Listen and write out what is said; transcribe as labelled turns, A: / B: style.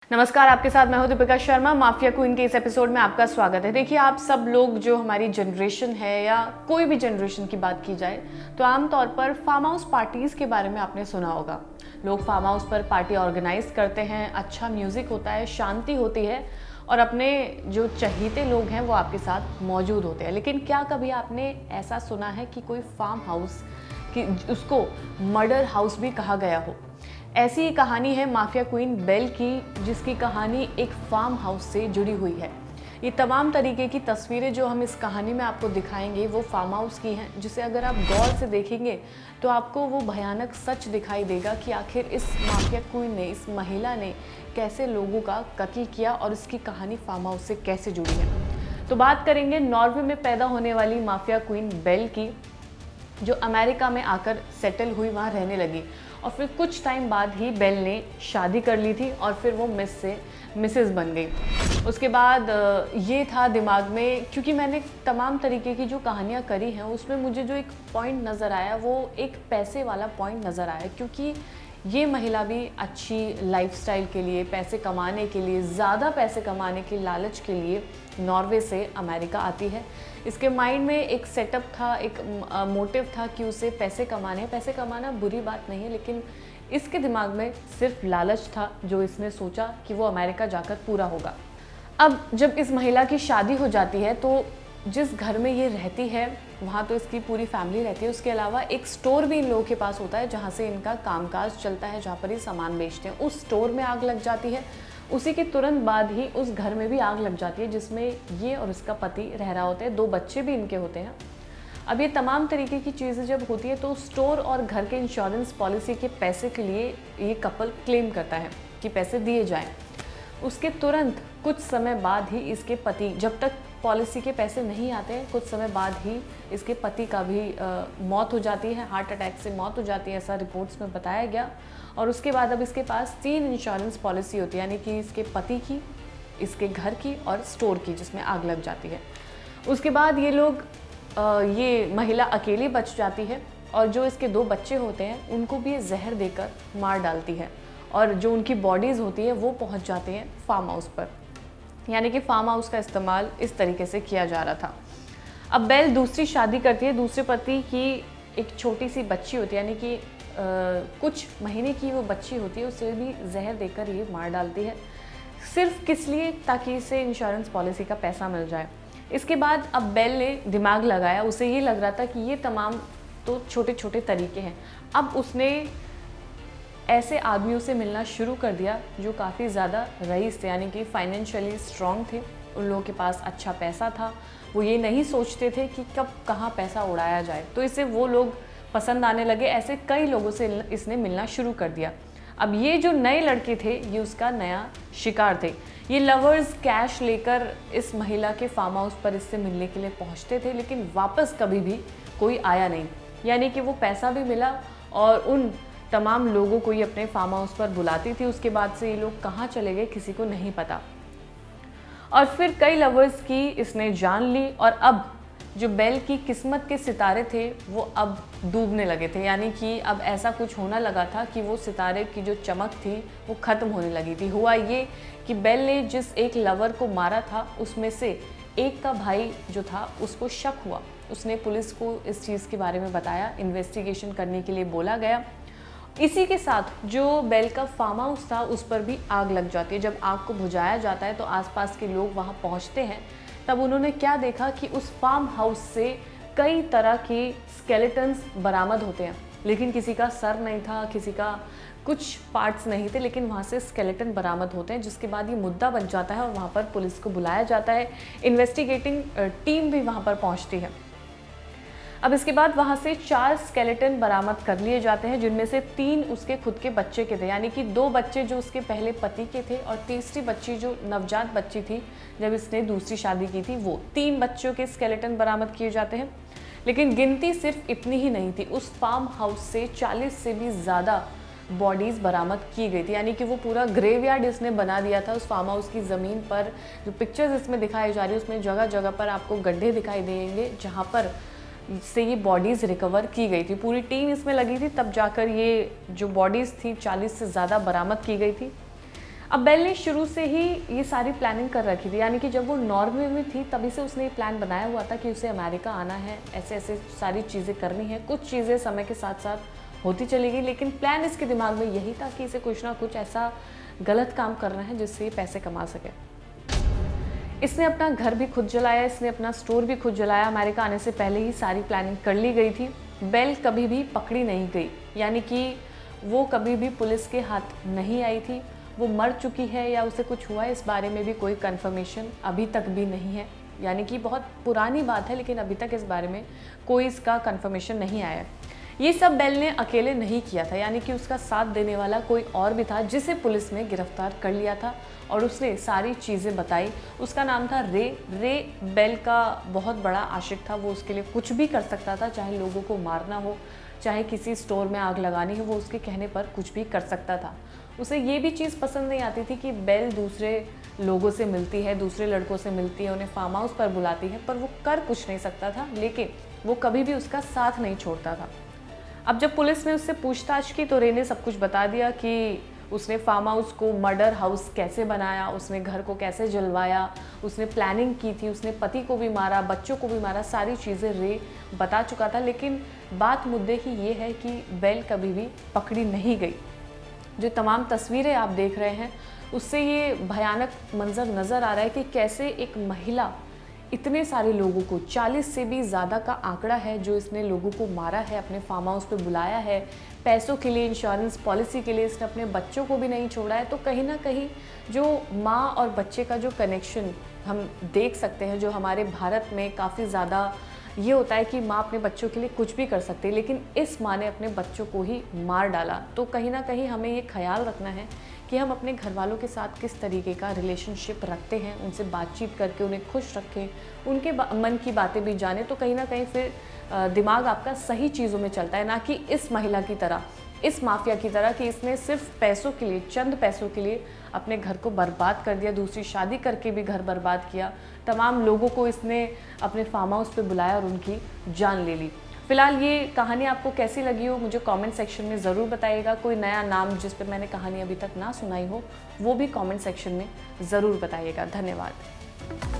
A: नमस्कार, आपके साथ मैं हूं दीपिका शर्मा। माफिया क्वीन के इस एपिसोड में आपका स्वागत है। देखिए, आप सब लोग जो हमारी जनरेशन है या कोई भी जनरेशन की बात की जाए तो आमतौर पर फार्म हाउस पार्टीज़ के बारे में आपने सुना होगा। लोग फार्म हाउस पर पार्टी ऑर्गेनाइज करते हैं, अच्छा म्यूज़िक होता है, शांति होती है और अपने जो चहीते लोग हैं वो आपके साथ मौजूद होते हैं। लेकिन क्या कभी आपने ऐसा सुना है कि कोई फार्म हाउस कि उसको मर्डर हाउस भी कहा गया हो? ऐसी ही कहानी है माफिया क्वीन बेल की, जिसकी कहानी एक फार्म हाउस से जुड़ी हुई है। ये तमाम तरीके की तस्वीरें जो हम इस कहानी में आपको दिखाएंगे वो फार्म हाउस की हैं, जिसे अगर आप गौर से देखेंगे तो आपको वो भयानक सच दिखाई देगा कि आखिर इस माफिया क्वीन ने, इस महिला ने कैसे लोगों का कत्ल किया और इसकी कहानी फार्म हाउस से कैसे जुड़ी है। तो बात करेंगे नॉर्वे में पैदा होने वाली माफिया क्वीन बेल की, जो अमेरिका में आकर सेटल हुई, वहाँ रहने लगी और फिर कुछ टाइम बाद ही बेल ने शादी कर ली थी और फिर वो मिस से मिसेस बन गई। उसके बाद ये था दिमाग में, क्योंकि मैंने तमाम तरीके की जो कहानियाँ करी हैं उसमें मुझे जो एक पॉइंट नज़र आया वो एक पैसे वाला पॉइंट नज़र आया, क्योंकि ये महिला भी अच्छी लाइफस्टाइल के लिए, पैसे कमाने के लिए, ज़्यादा पैसे कमाने के लालच के लिए नॉर्वे से अमेरिका आती है। इसके माइंड में एक सेटअप था, एक मोटिव था कि उसे पैसे कमाने हैं। पैसे कमाना बुरी बात नहीं है, लेकिन इसके दिमाग में सिर्फ लालच था जो इसने सोचा कि वो अमेरिका जाकर पूरा होगा। अब जब इस महिला की शादी हो जाती है तो जिस घर में ये रहती है वहाँ तो इसकी पूरी फैमिली रहती है, उसके अलावा एक स्टोर भी इन लोगों के पास होता है जहाँ से इनका कामकाज चलता है, जहाँ पर ये सामान बेचते हैं। उस स्टोर में आग लग जाती है। उसी के तुरंत बाद ही उस घर में भी आग लग जाती है जिसमें ये और इसका पति रह रहा होता है, 2 बच्चे भी इनके होते हैं। अब ये तमाम तरीके की चीज़ें जब होती है तो स्टोर और घर के इंश्योरेंस पॉलिसी के पैसे के लिए ये कपल क्लेम करता है कि पैसे दिए जाएं। उसके तुरंत कुछ समय बाद ही इसके पति, जब तक पॉलिसी के पैसे नहीं आते हैं, कुछ समय बाद ही इसके पति का भी मौत हो जाती है, हार्ट अटैक से मौत हो जाती है, ऐसा रिपोर्ट्स में बताया गया। और उसके बाद अब इसके पास 3 इंश्योरेंस पॉलिसी होती है, यानी कि इसके पति की, इसके घर की और स्टोर की, जिसमें आग लग जाती है। उसके बाद ये लोग ये महिला अकेली बच जाती है और जो इसके 2 बच्चे होते हैं उनको भी ये जहर देकर मार डालती है और जो उनकी बॉडीज़ होती है वो पहुंच जाते हैं फार्म हाउस पर। यानी कि फार्म हाउस का इस्तेमाल इस तरीके से किया जा रहा था। अब बेल दूसरी शादी करती है, दूसरे पति की एक छोटी सी बच्ची होती है, यानी कि कुछ महीने की वो बच्ची होती है, उसे भी जहर देकर ये मार डालती है, सिर्फ किस लिए, ताकि इसे इंश्योरेंस पॉलिसी का पैसा मिल जाए। इसके बाद अब बेल ने दिमाग लगाया, उसे ये लग रहा था कि ये तमाम तो छोटे छोटे तरीके हैं। अब उसने ऐसे आदमियों से मिलना शुरू कर दिया जो काफ़ी ज़्यादा रईस थे, यानी कि फाइनेंशियली स्ट्रॉन्ग थे, उन लोगों के पास अच्छा पैसा था। वो ये नहीं सोचते थे कि कब कहाँ पैसा उड़ाया जाए, तो इसे वो लोग पसंद आने लगे। ऐसे कई लोगों से इसने मिलना शुरू कर दिया। अब ये जो नए लड़के थे ये उसका नया शिकार थे। ये लवर्स कैश लेकर इस महिला के फार्म हाउस पर इससे मिलने के लिए पहुंचते थे, लेकिन वापस कभी भी कोई आया नहीं। यानी कि वो पैसा भी मिला और उन तमाम लोगों को ये अपने फार्म हाउस पर बुलाती थी। उसके बाद से ये लोग कहाँ चले गए किसी को नहीं पता। और फिर कई लवर्स की इसने जान ली और अब जो बेल की किस्मत के सितारे थे वो अब डूबने लगे थे। यानी कि अब ऐसा कुछ होना लगा था कि वो सितारे की जो चमक थी वो ख़त्म होने लगी थी। हुआ ये कि बेल ने जिस एक लवर को मारा था उसमें से एक का भाई जो था उसको शक हुआ। उसने पुलिस को इस चीज़ के बारे में बताया, इन्वेस्टिगेशन करने के लिए बोला गया। इसी के साथ जो बेल का फार्म हाउस था उस पर भी आग लग जाती है। जब आग को बुझाया जाता है तो आसपास के लोग वहाँ पहुँचते हैं। तब उन्होंने क्या देखा कि उस फार्म हाउस से कई तरह की स्केलेटन्स बरामद होते हैं, लेकिन किसी का सर नहीं था, किसी का कुछ पार्ट्स नहीं थे, लेकिन वहाँ से स्केलेटन बरामद होते हैं। जिसके बाद ये मुद्दा बन जाता है और वहाँ पर पुलिस को बुलाया जाता है। इन्वेस्टिगेटिंग टीम भी वहाँ पर पहुँचती है। अब इसके बाद वहाँ से 4 स्केलेटन बरामद कर लिए जाते हैं, जिनमें से 3 उसके खुद के बच्चे के थे, यानी कि 2 बच्चे जो उसके पहले पति के थे और तीसरी बच्ची जो नवजात बच्ची थी जब इसने दूसरी शादी की थी, वो 3 बच्चों के स्केलेटन बरामद किए जाते हैं। लेकिन गिनती सिर्फ इतनी ही नहीं थी, उस फार्म हाउस से 40 से भी ज़्यादा बॉडीज़ बरामद की गई थी। यानी कि वो पूरा ग्रेवयार्ड इसने बना दिया था उस फार्म हाउस की ज़मीन पर। जो पिक्चर्स इसमें दिखाई जा रही है उसमें जगह जगह पर आपको गड्ढे दिखाई देंगे जहाँ पर से ये बॉडीज़ रिकवर की गई थी। पूरी टीम इसमें लगी थी, तब जाकर ये जो बॉडीज़ थी 40 से ज़्यादा बरामद की गई थी। अब बेल ने शुरू से ही ये सारी प्लानिंग कर रखी थी, यानी कि जब वो नॉर्वे में थी तभी से उसने ये प्लान बनाया हुआ था कि उसे अमेरिका आना है, ऐसे ऐसे सारी चीज़ें करनी है। कुछ चीज़ें समय के साथ साथ होती चली गई, लेकिन प्लान इसके दिमाग में यही था कि इसे कुछ ना कुछ ऐसा गलत काम करना है जिससे ये पैसे कमा सके। इसने अपना घर भी खुद जलाया, इसने अपना स्टोर भी खुद जलाया। अमेरिका आने से पहले ही सारी प्लानिंग कर ली गई थी। बेल कभी भी पकड़ी नहीं गई, यानी कि वो कभी भी पुलिस के हाथ नहीं आई थी। वो मर चुकी है या उसे कुछ हुआ है इस बारे में भी कोई कंफर्मेशन अभी तक भी नहीं है, यानी कि बहुत पुरानी बात है, लेकिन अभी तक इस बारे में कोई इसका कंफर्मेशन नहीं आया। ये सब बेल ने अकेले नहीं किया था, यानी कि उसका साथ देने वाला कोई और भी था जिसे पुलिस ने गिरफ्तार कर लिया था और उसने सारी चीज़ें बताई। उसका नाम था रे। रे बेल का बहुत बड़ा आशिक था। वो उसके लिए कुछ भी कर सकता था, चाहे लोगों को मारना हो, चाहे किसी स्टोर में आग लगानी हो, वो उसके कहने पर कुछ भी कर सकता था। उसे ये भी चीज़ पसंद नहीं आती थी कि बेल दूसरे लोगों से मिलती है, दूसरे लड़कों से मिलती है, उन्हें फार्म हाउस पर बुलाती है, पर वो कर कुछ नहीं सकता था, लेकिन वो कभी भी उसका साथ नहीं छोड़ता था। अब जब पुलिस ने उससे पूछताछ की तो रे ने सब कुछ बता दिया कि उसने फार्म हाउस को मर्डर हाउस कैसे बनाया, उसने घर को कैसे जलवाया, उसने प्लानिंग की थी, उसने पति को भी मारा, बच्चों को भी मारा, सारी चीज़ें रे बता चुका था। लेकिन बात मुद्दे की ये है कि बेल कभी भी पकड़ी नहीं गई। जो तमाम तस्वीरें आप देख रहे हैं उससे ये भयानक मंजर नज़र आ रहा है कि कैसे एक महिला इतने सारे लोगों को, 40 से भी ज़्यादा का आंकड़ा है जो इसने लोगों को मारा है, अपने फार्म हाउस पे बुलाया है, पैसों के लिए, इंश्योरेंस पॉलिसी के लिए, इसने अपने बच्चों को भी नहीं छोड़ा है। तो कहीं ना कहीं जो माँ और बच्चे का जो कनेक्शन हम देख सकते हैं, जो हमारे भारत में काफ़ी ज़्यादा ये होता है कि माँ अपने बच्चों के लिए कुछ भी कर सकती है, लेकिन इस माँ ने अपने बच्चों को ही मार डाला। तो कहीं ना कहीं हमें ये ख्याल रखना है कि हम अपने घर वालों के साथ किस तरीके का रिलेशनशिप रखते हैं, उनसे बातचीत करके उन्हें खुश रखें, उनके मन की बातें भी जाने। तो कहीं ना कहीं फिर दिमाग आपका सही चीज़ों में चलता है, ना कि इस महिला की तरह, इस माफिया की तरह कि इसने सिर्फ पैसों के लिए, चंद पैसों के लिए अपने घर को बर्बाद कर दिया, दूसरी शादी करके भी घर बर्बाद किया, तमाम लोगों को इसने अपने फार्म हाउस पे बुलाया और उनकी जान ले ली। फिलहाल ये कहानी आपको कैसी लगी हो मुझे कमेंट सेक्शन में ज़रूर बताइएगा। कोई नया नाम जिस पे मैंने कहानी अभी तक ना सुनाई हो वो भी कमेंट सेक्शन में ज़रूर बताइएगा। धन्यवाद।